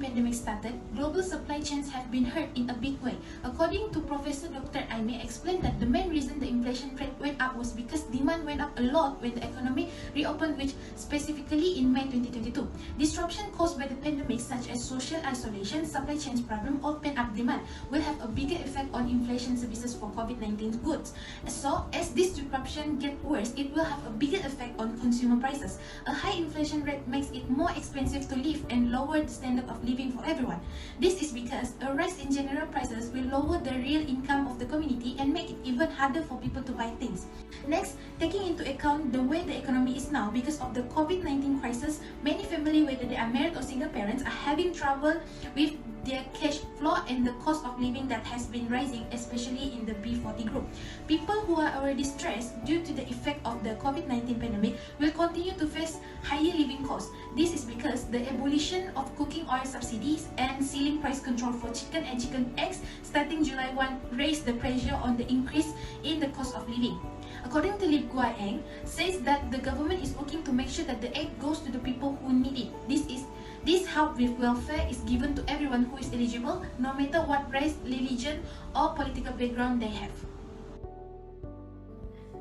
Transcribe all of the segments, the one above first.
pandemic started, global supply chains have been hurt in a big way. According to Professor Dr. Aimee, explained that the main reason the inflation rate went up was because demand went up a lot when the economy reopened, which specifically in May 2022. Disruption caused by the pandemic, such as social isolation, supply chains problem, or pent-up demand, will have a bigger effect on inflation services for COVID-19 goods. So, as this disruption gets worse, it will have a bigger effect on consumer prices. A high inflation rate makes it more expensive to live and lower the standard of living for everyone. This is because a rise in general prices will lower the real income of the community and make it even harder for people to buy things. Next, taking into account the way the economy is now because of the COVID-19 crisis, many families, whether they are married or single parents, are having trouble with their cash flow and the cost of living that has been rising, especially in the B40 group. People who are already stressed due to the effect of the COVID-19 pandemic will continue to face higher living costs. This is because the abolition of cooking oil subsidies and ceiling price control for chicken and chicken eggs starting July 1 raised the pressure on the increase in the cost of living. According to Lip Gua Eng, says that the government is working to make sure that the aid goes to the people who need it. This help with welfare is given to everyone who is eligible, no matter what race, religion, or political background they have.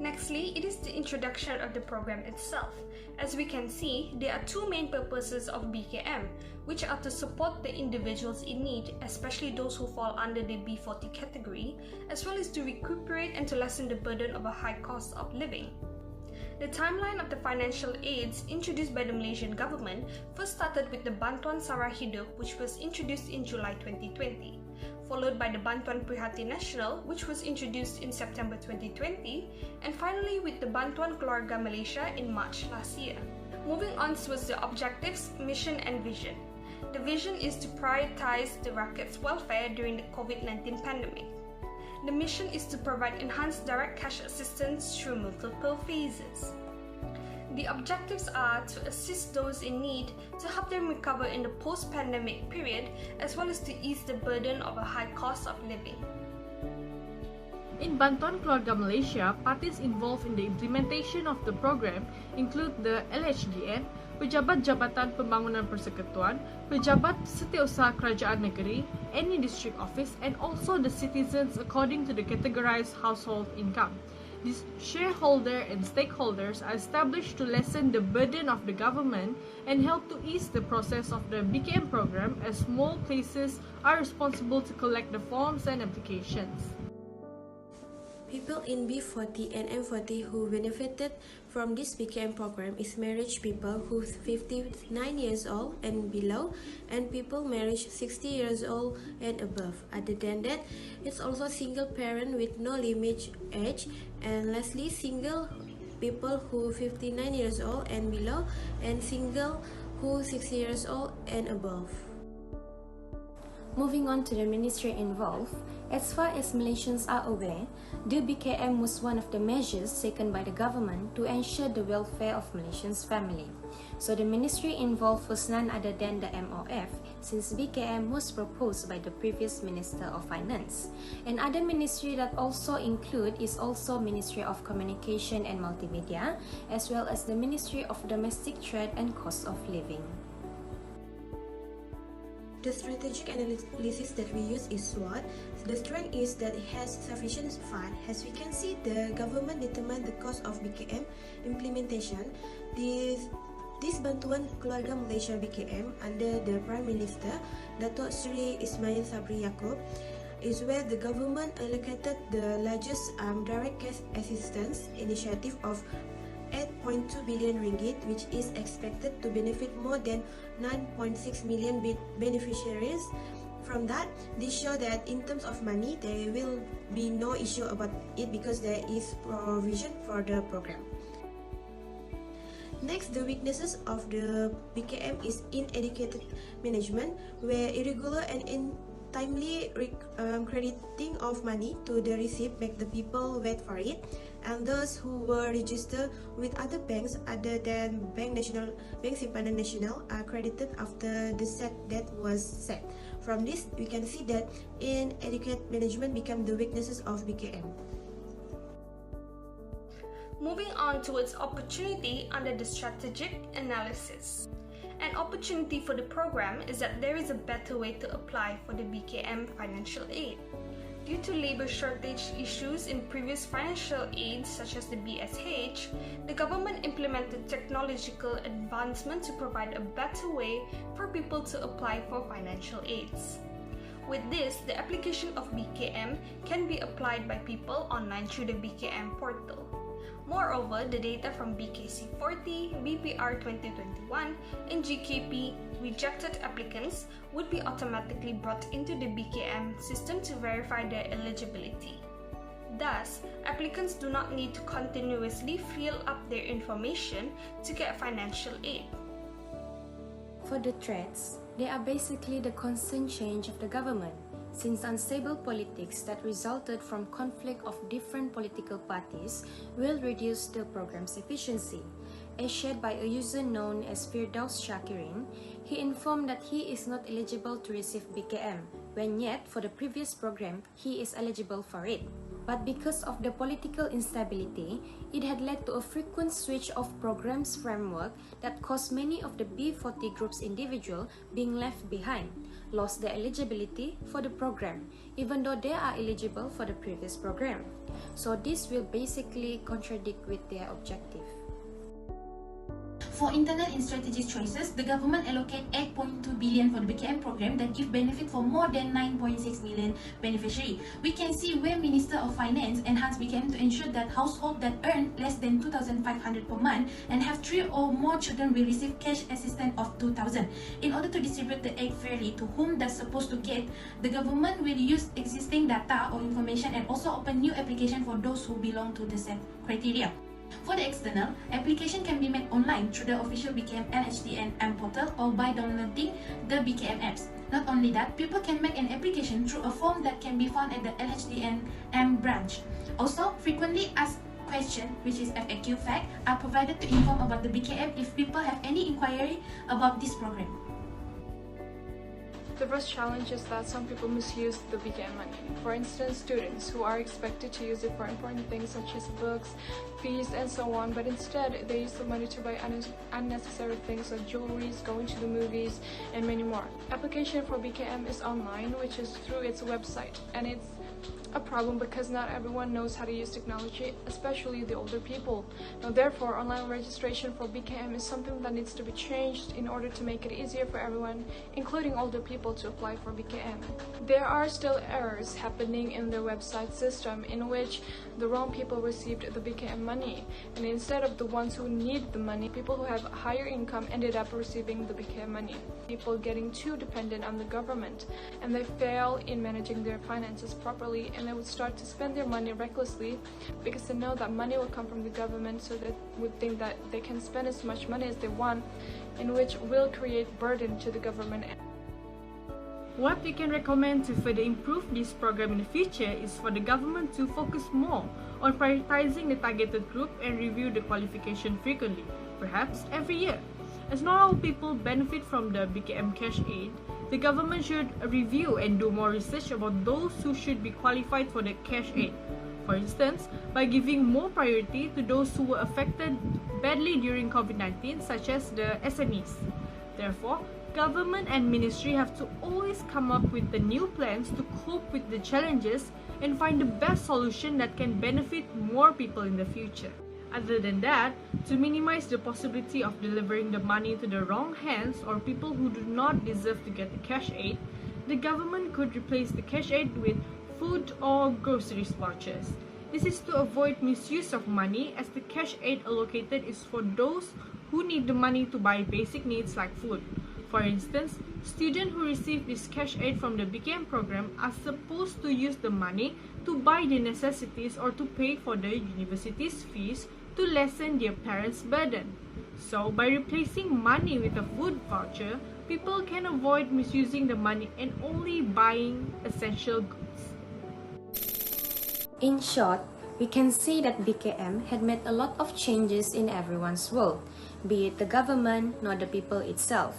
Nextly, it is the introduction of the program itself. As we can see, there are two main purposes of BKM, which are to support the individuals in need, especially those who fall under the B40 category, as well as to recuperate and to lessen the burden of a high cost of living. The timeline of the financial aids introduced by the Malaysian government first started with the Bantuan Sara Hidup, which was introduced in July 2020, followed by the Bantuan Prihatin Nasional, which was introduced in September 2020, and finally with the Bantuan Keluarga Malaysia in March last year. Moving on towards the objectives, mission and vision. The vision is to prioritize the rakyat's welfare during the COVID-19 pandemic. The mission is to provide enhanced direct cash assistance through multiple phases. The objectives are to assist those in need to help them recover in the post-pandemic period, as well as to ease the burden of a high cost of living. In Bantuan Keluarga Malaysia, parties involved in the implementation of the program include the LHDN, Pejabat Jabatan Pembangunan Persekutuan, Pejabat Setiausaha Kerajaan Negeri, any district office, and also the citizens according to the categorized household income. These shareholder and stakeholders are established to lessen the burden of the government and help to ease the process of the BKM program, as small places are responsible to collect the forms and applications. People in B40 and M40 who benefited from this BKM program is married people who 59 years old and below, and people married 60 years old and above. Other than that, it's also single parent with no limit age, and lastly single people who 59 years old and below, and single who 60 years old and above. Moving on to the ministry involved, as far as Malaysians are aware, the BKM was one of the measures taken by the government to ensure the welfare of Malaysians' family. So the ministry involved was none other than the MOF, since BKM was proposed by the previous Minister of Finance. Another ministry that also include is also Ministry of Communication and Multimedia, as well as the Ministry of Domestic Trade and Cost of Living. The strategic analysis that we use is SWOT. The strength is that it has sufficient fund. As we can see, the government determined the cost of BKM implementation. This Bantuan Keluarga Malaysia BKM under the Prime Minister, Datuk Seri Ismail Sabri Yaakob, is where the government allocated the largest direct cash assistance initiative of 8.2 billion ringgit, which is expected to benefit more than 9.6 million beneficiaries. From that, this shows that in terms of money, there will be no issue about it because there is provision for the program. Next, the weaknesses of the BKM is inadequate management, where irregular and untimely crediting of money to the receipt make the people wait for it, and those who were registered with other banks other than Bank Simpanan Nasional are credited after the set date was set. From this, we can see that inadequate management become the weaknesses of BKM. Moving on towards opportunity under the strategic analysis. An opportunity for the program is that there is a better way to apply for the BKM financial aid. Due to labor shortage issues in previous financial aids such as the BSH, the government implemented technological advancement to provide a better way for people to apply for financial aids. With this, the application of BKM can be applied by people online through the BKM portal. Moreover, the data from BKC40, BPR 2021, and GKP rejected applicants would be automatically brought into the BKM system to verify their eligibility. Thus, applicants do not need to continuously fill up their information to get financial aid. For the threats, they are basically the constant change of the government, since unstable politics that resulted from conflict of different political parties will reduce the program's efficiency. As shared by a user known as Firdaus Shakirin, he informed that he is not eligible to receive BKM, when yet for the previous program he is eligible for it. But because of the political instability, it had led to a frequent switch of programs framework that caused many of the B40 group's individuals being left behind, lost their eligibility for the program, even though they are eligible for the previous program. So this will basically contradict with their objective. For internal and strategic choices, the government allocate 8.2 billion for the BKM program that give benefit for more than 9.6 million beneficiaries. We can see where Minister of Finance enhanced BKM to ensure that households that earn less than 2,500 per month and have 3 or more children will receive cash assistance of 2,000. In order to distribute the aid fairly to whom they're supposed to get, the government will use existing data or information and also open new application for those who belong to the set criteria. For the external, application can be made online through the official BKM LHDN portal or by downloading the BKM apps. Not only that, people can make an application through a form that can be found at the LHDN branch. Also, frequently asked questions, which is FAQ fact, are provided to inform about the BKM if people have any inquiry about this program. The first challenge is that some people misuse the BKM money. For instance, students who are expected to use it for important things such as books, fees, and so on, but instead they use the money to buy unnecessary things like jewelries, going to the movies, and many more. Application for BKM is online, which is through its website, and it's a problem because not everyone knows how to use technology, especially the older people. Now, therefore, online registration for BKM is something that needs to be changed in order to make it easier for everyone, including older people, to apply for BKM. There are still errors happening in the website system in which the wrong people received the BKM money, and instead of the ones who need the money, people who have higher income ended up receiving the BKM money. People getting too dependent on the government, and they fail in managing their finances properly, and they would start to spend their money recklessly because they know that money will come from the government, so they would think that they can spend as much money as they want, in which will create burden to the government. What we can recommend to further improve this program in the future is for the government to focus more on prioritizing the targeted group and review the qualification frequently, perhaps every year. As not all people benefit from the BKM cash aid, the government should review and do more research about those who should be qualified for the cash aid. For instance, by giving more priority to those who were affected badly during COVID-19, such as the SMEs. Therefore, government and ministry have to always come up with the new plans to cope with the challenges and find the best solution that can benefit more people in the future. Other than that, to minimize the possibility of delivering the money to the wrong hands or people who do not deserve to get the cash aid, the government could replace the cash aid with food or groceries vouchers. This is to avoid misuse of money, as the cash aid allocated is for those who need the money to buy basic needs like food. For instance, students who receive this cash aid from the BKM program are supposed to use the money to buy the necessities or to pay for the university's fees to lessen their parents' burden. So, by replacing money with a food voucher, people can avoid misusing the money and only buying essential goods. In short, we can see that BKM had made a lot of changes in everyone's world, be it the government nor the people itself.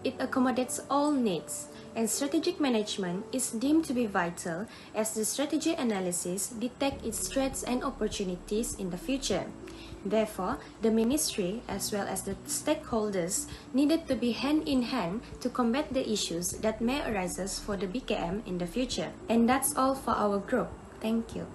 it accommodates all needs, and strategic management is deemed to be vital as the strategy analysis detects its threats and opportunities in the future. Therefore, the ministry as well as the stakeholders needed to be hand in hand to combat the issues that may arise for the BKM in the future. And that's all for our group. Thank you.